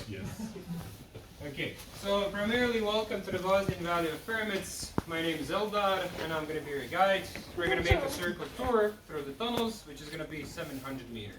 Yes. Okay, so primarily welcome to the Bosnian Valley of Pyramids. My name is Eldar and I'm going to be your guide. We're going to make a circle tour through the tunnels, which is going to be 700 meters.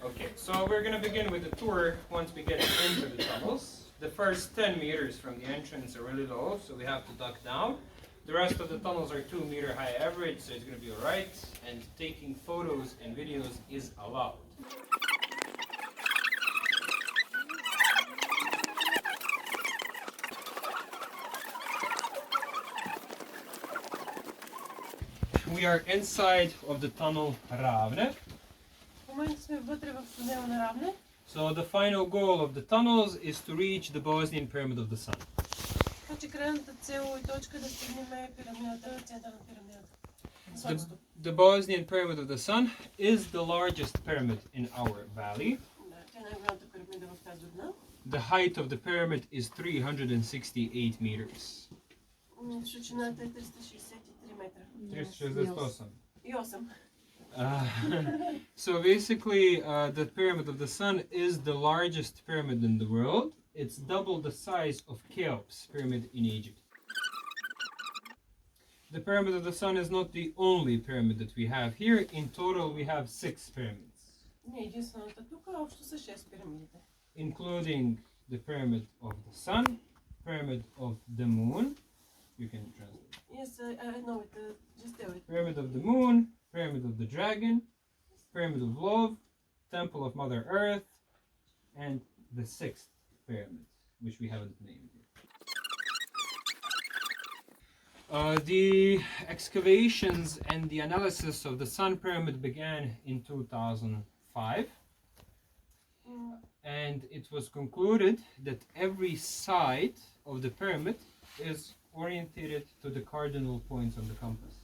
Okay, so we're going to begin with the tour once we get into the tunnels. The first 10 meters from the entrance are really low, so we have to duck down. The rest of the tunnels are 2 meter high average, so it's going to be alright, and taking photos and videos is allowed. We are inside of the tunnel Ravne. So the final goal of the tunnels is to reach the Bosnian Pyramid of the Sun. The Bosnian Pyramid of the Sun is the largest pyramid in our valley. The height of the pyramid is 368 meters. So basically, the Pyramid of the Sun is the largest pyramid in the world. It's double the size of Cheops pyramid in Egypt. The Pyramid of the Sun is not the only pyramid that we have here. In total, we have 6 pyramids, including the Pyramid of the Sun, Pyramid of the Moon. You can translate. Yes, I know it. Just do it. Pyramid of the Moon, Pyramid of the Dragon, Pyramid of Love, Temple of Mother Earth, and the 6th pyramid, which we haven't named yet. The excavations and the analysis of the Sun Pyramid began in 2005. And it was concluded that every side of the pyramid is orientated to the cardinal points on the compass.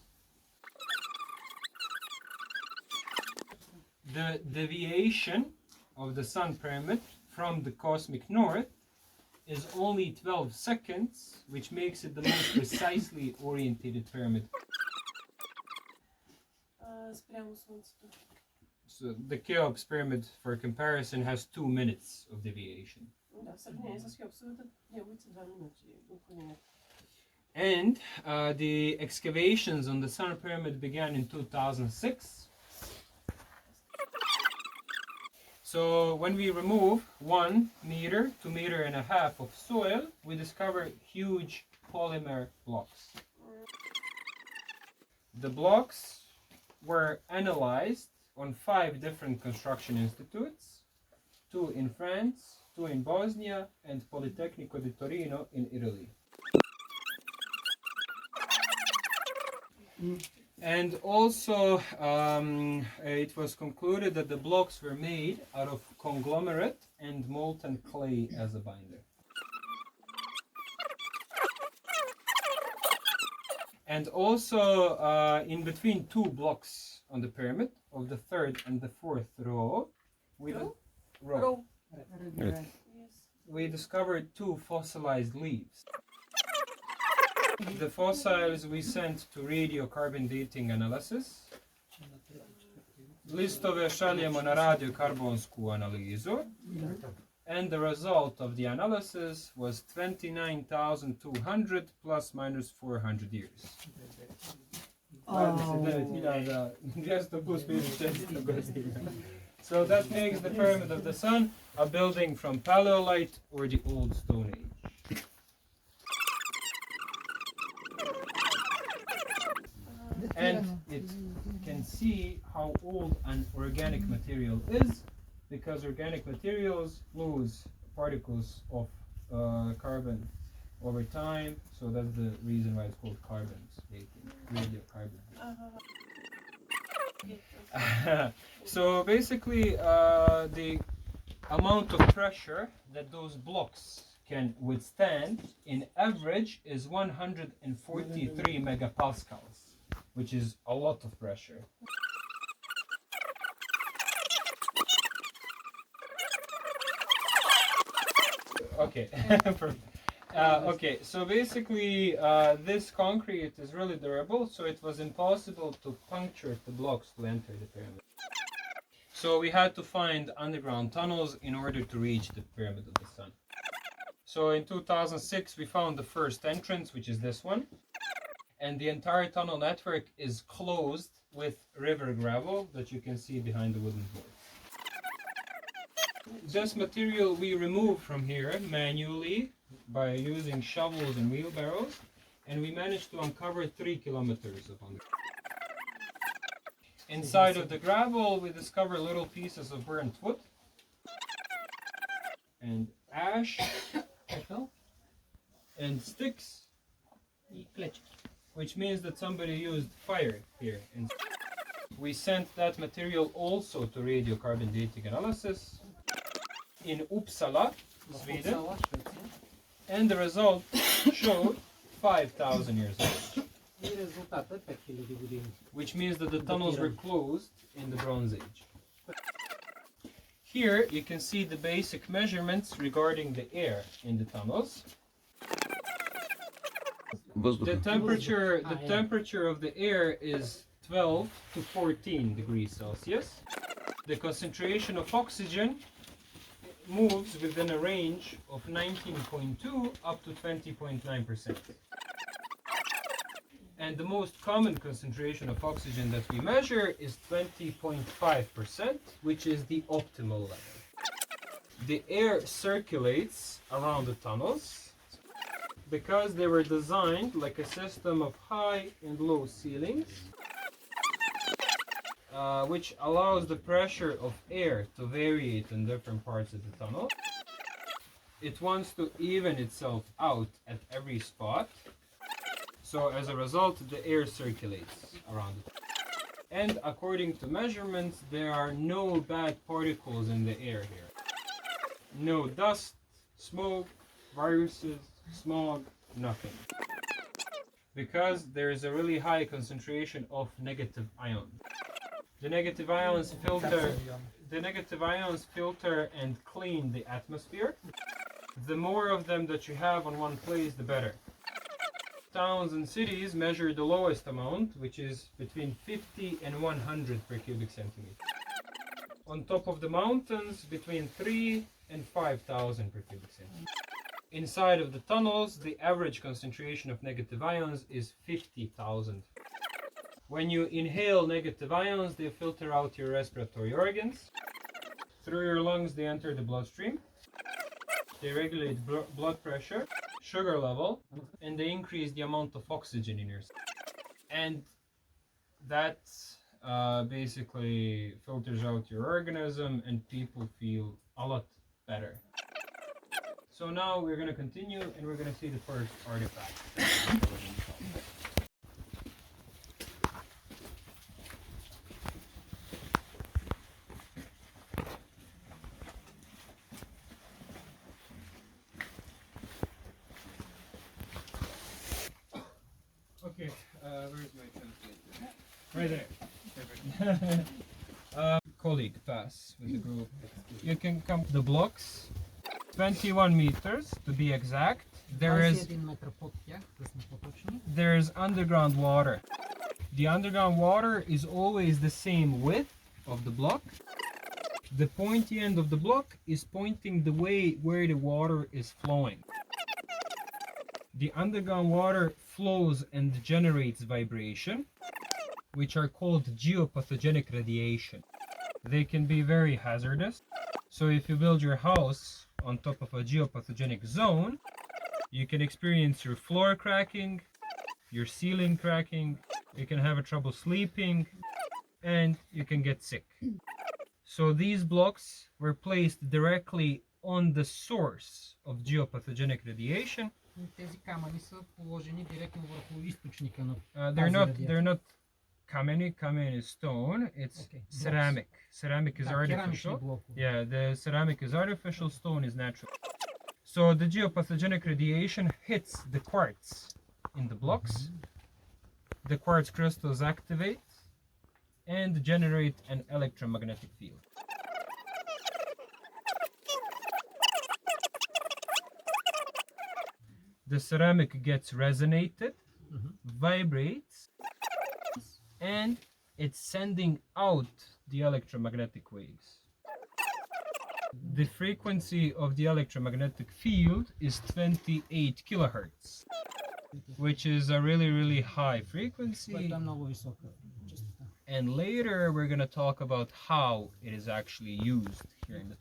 The deviation of the Sun Pyramid from the cosmic north is only 12 seconds, which makes it the most precisely orientated pyramid. So the Cheops pyramid, for comparison, has 2 minutes of deviation. And the excavations on the Sun Pyramid began in 2006. So when we remove 1 meter to 1.5 meters of soil, we discover huge polymer blocks. The blocks were analyzed on 5 different construction institutes, 2 in France, 2 in Bosnia, and Politecnico di Torino in Italy. And also, it was concluded that the blocks were made out of conglomerate and molten clay as a binder. And also, in between 2 blocks on the pyramid, of the 3rd and the 4th row, we discovered 2 fossilized leaves. The fossils we sent to radiocarbon dating analysis. Listove šaljemo na radiokarbonsku analizu. And the result of the analysis was 29,200 plus minus 400 years. So that makes the Pyramid of the Sun a building from Paleolite or the Old Stone Age. And it can see how old an organic material is, because organic materials lose particles of carbon over time, so that's the reason why it's called carbon dating, radiocarbon. So basically, the amount of pressure that those blocks can withstand in average is 143 megapascals, which is a lot of pressure. Okay. Perfect. Okay, so basically this concrete is really durable, so it was impossible to puncture the blocks to enter the pyramid. So we had to find underground tunnels in order to reach the Pyramid of the Sun. So in 2006 we found the first entrance, which is this one, and the entire tunnel network is closed with river gravel that you can see behind the wooden board. This material we removed from here manually by using shovels and wheelbarrows, and we managed to uncover 3 kilometers of underground. Inside of the gravel we discover little pieces of burnt wood and ash and sticks, which means that somebody used fire here. And we sent that material also to radiocarbon dating analysis in Uppsala, Sweden, and the result showed 5,000 years old, which means that the tunnels were closed in the Bronze Age. Here you can see the basic measurements regarding the air in the tunnels. The temperature of the air is 12 to 14 degrees Celsius. The concentration of oxygen moves within a range of 19.2 up to 20.9%. And the most common concentration of oxygen that we measure is 20.5%, which is the optimal level. The air circulates around the tunnels because they were designed like a system of high and low ceilings, which allows the pressure of air to vary in different parts of the tunnel. It wants to even itself out at every spot, so as a result the air circulates around it. And according to measurements, there are no bad particles in the air here. No dust, smoke, viruses, smog, nothing. Because there is a really high concentration of negative ions. The negative ions filter and clean the atmosphere. The more of them that you have on one place, the better. Towns and cities measure the lowest amount, which is between 50 and 100 per cubic centimeter. On top of the mountains, between 3 and 5,000 per cubic centimeter. Inside of the tunnels, the average concentration of negative ions is 50,000. When you inhale negative ions, they filter out your respiratory organs. Through your lungs, they enter the bloodstream. They regulate blood pressure, sugar level, and they increase the amount of oxygen in your system. And that basically filters out your organism, and people feel a lot better. So now we're going to continue, and we're going to see the first artifact. Okay, where's my translator? Right there. Perfect. Colleague, pass with the group. You can come to the blocks. 21 meters to be exact. There is underground water. The underground water is always the same width of the block. The pointy end of the block is pointing the way where the water is flowing. The underground water flows and generates vibration, which are called geopathogenic radiation. They can be very hazardous. So if you build your house on top of a geopathogenic zone, you can experience your floor cracking, your ceiling cracking, you can have trouble sleeping, and you can get sick. So these blocks were placed directly on the source of geopathogenic radiation. They're not kameni. Kameni is stone. It's ceramic. Ceramic is artificial. Yeah, the ceramic is artificial, stone is natural. So the geopathogenic radiation hits the quartz in the blocks, the quartz crystals activate and generate an electromagnetic field. The ceramic gets resonated, vibrates, and it's sending out the electromagnetic waves. The frequency of the electromagnetic field is 28 kilohertz, which is a really high frequency. And later we're going to talk about how it is actually used here in the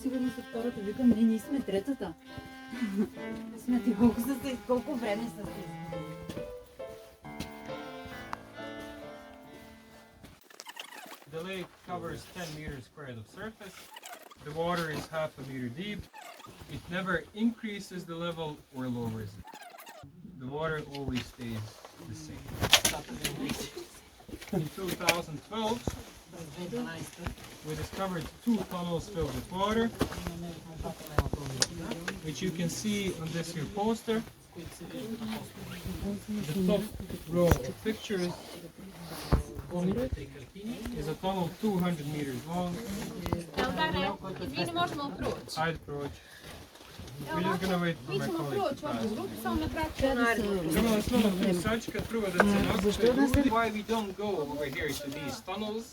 Сигурно са втората. Викам, не, ние сме третата. Смятай колко време са тези. The lake covers 10 meters squared of surface. The water is half a meter deep. It never increases the level or lowers it. The water always stays the same. In 2012, we discovered 2 tunnels filled with water, which you can see on this here poster. The top row of pictures is a tunnel 200 meters long. I'd approach. We're just gonna wait for my colleague to pass. Why we don't go over here to these tunnels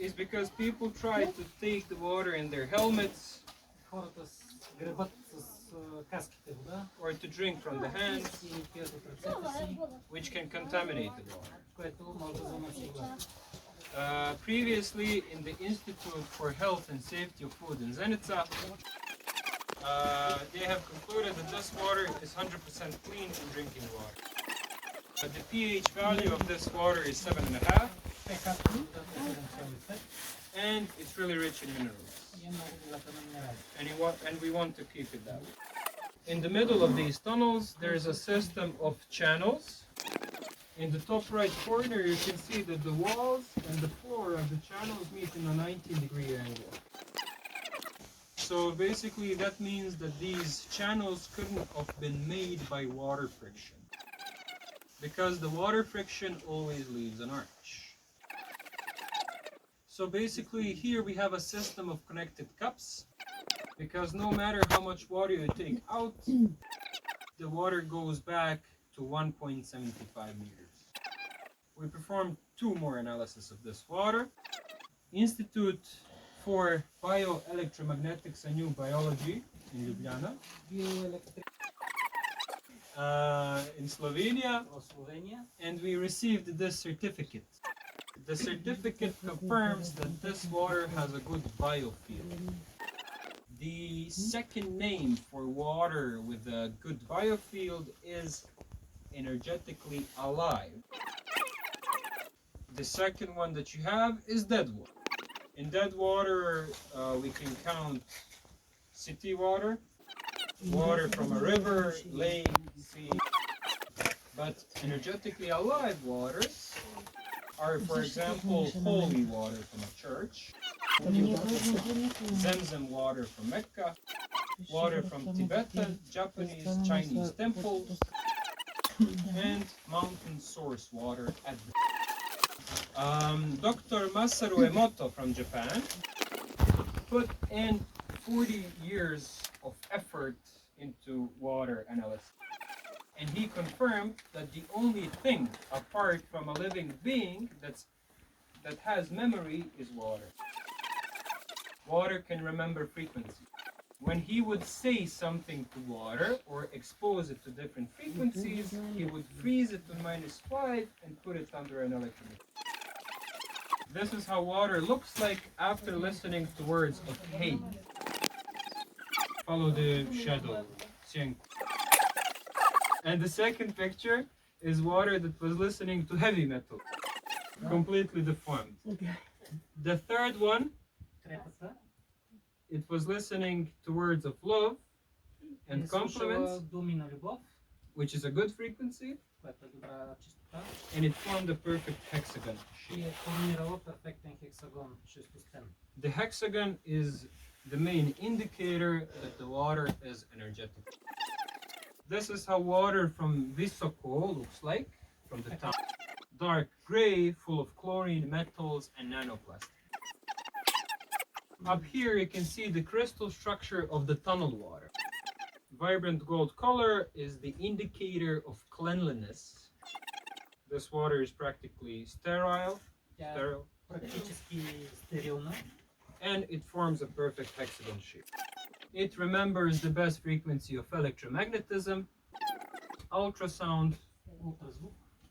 is because people try to take the water in their helmets or to drink from the hands, which can contaminate the water. Previously, in the Institute for Health and Safety of Food in Zenica, they have concluded that this water is 100% clean from drinking water. But the pH value of this water is 7.5, and it's really rich in minerals. And we want to keep it that way. In the middle of these tunnels, there is a system of channels. In the top right corner, you can see that the walls and the floor of the channels meet in a 90-degree angle. So basically that means that these channels couldn't have been made by water friction, because the water friction always leaves an arch. So basically here we have a system of connected cups, because no matter how much water you take out, the water goes back to 1.75 meters. We performed 2 more analyses of this water. Institute for Bioelectromagnetics and New Biology in Ljubljana, in Slovenia, and we received this certificate. The certificate confirms that this water has a good biofield. The second name for water with a good biofield is energetically alive. The second one that you have is dead water. In dead water, we can count city water, water from a river, lake, sea. But energetically alive waters are, for example, holy water from a church, Zemzem water from Mecca, water from Tibetan, Japanese, Chinese temples, and mountain source water at the Dr. Masaru Emoto from Japan put in 40 years of effort into water analysis. And he confirmed that the only thing apart from a living being that has memory is water. Water can remember frequency. When he would say something to water or expose it to different frequencies, he would freeze it to -5 and put it under an electrometer. This is how water looks like after listening to words of hate. Follow the shadow. And the second picture is water that was listening to heavy metal. Completely deformed. The third one, it was listening to words of love and compliments, which is a good frequency, and it formed a perfect hexagon. The hexagon is the main indicator that the water is energetic. This is how water from Visoko looks like from the top. Dark gray, full of chlorine, metals, and nanoplastic. Up here you can see the crystal structure of the tunnel water. Vibrant gold color is the indicator of cleanliness. This water is practically sterile, and it forms a perfect hexagon shape. It remembers the best frequency of electromagnetism, ultrasound,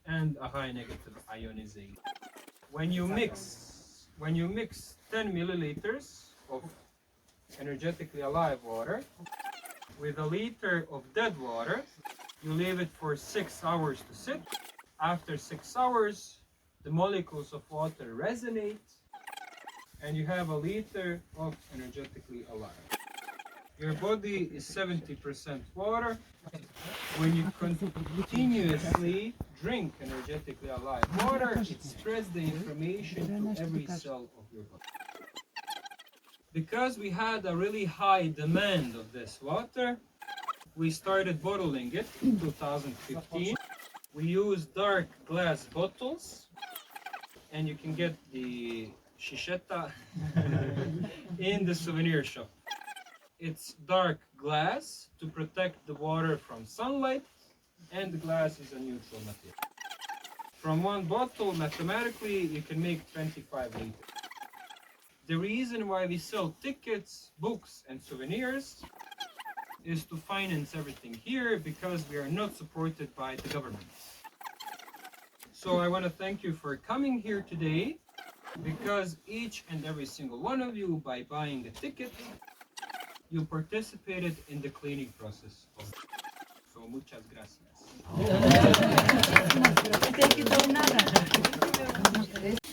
and a high negative ionization. When you mix 10 milliliters of energetically alive water with a liter of dead water, you leave it for 6 hours to sit. After 6 hours, the molecules of water resonate, and you have a liter of energetically alive. Your body is 70% water. When you continuously drink energetically alive water, it spreads the information to every cell of your body. Because we had a really high demand of this water, we started bottling it in 2015. We use dark glass bottles, and you can get the shisheta in the souvenir shop. It's dark glass to protect the water from sunlight, and the glass is a neutral material. From one bottle, mathematically, you can make 25 liters. The reason why we sell tickets, books, and souvenirs is to finance everything here, because we are not supported by the government. So I want to thank you for coming here today, because each and every single one of you, by buying a ticket, you participated in the cleaning process. So muchas gracias. Thank you so much.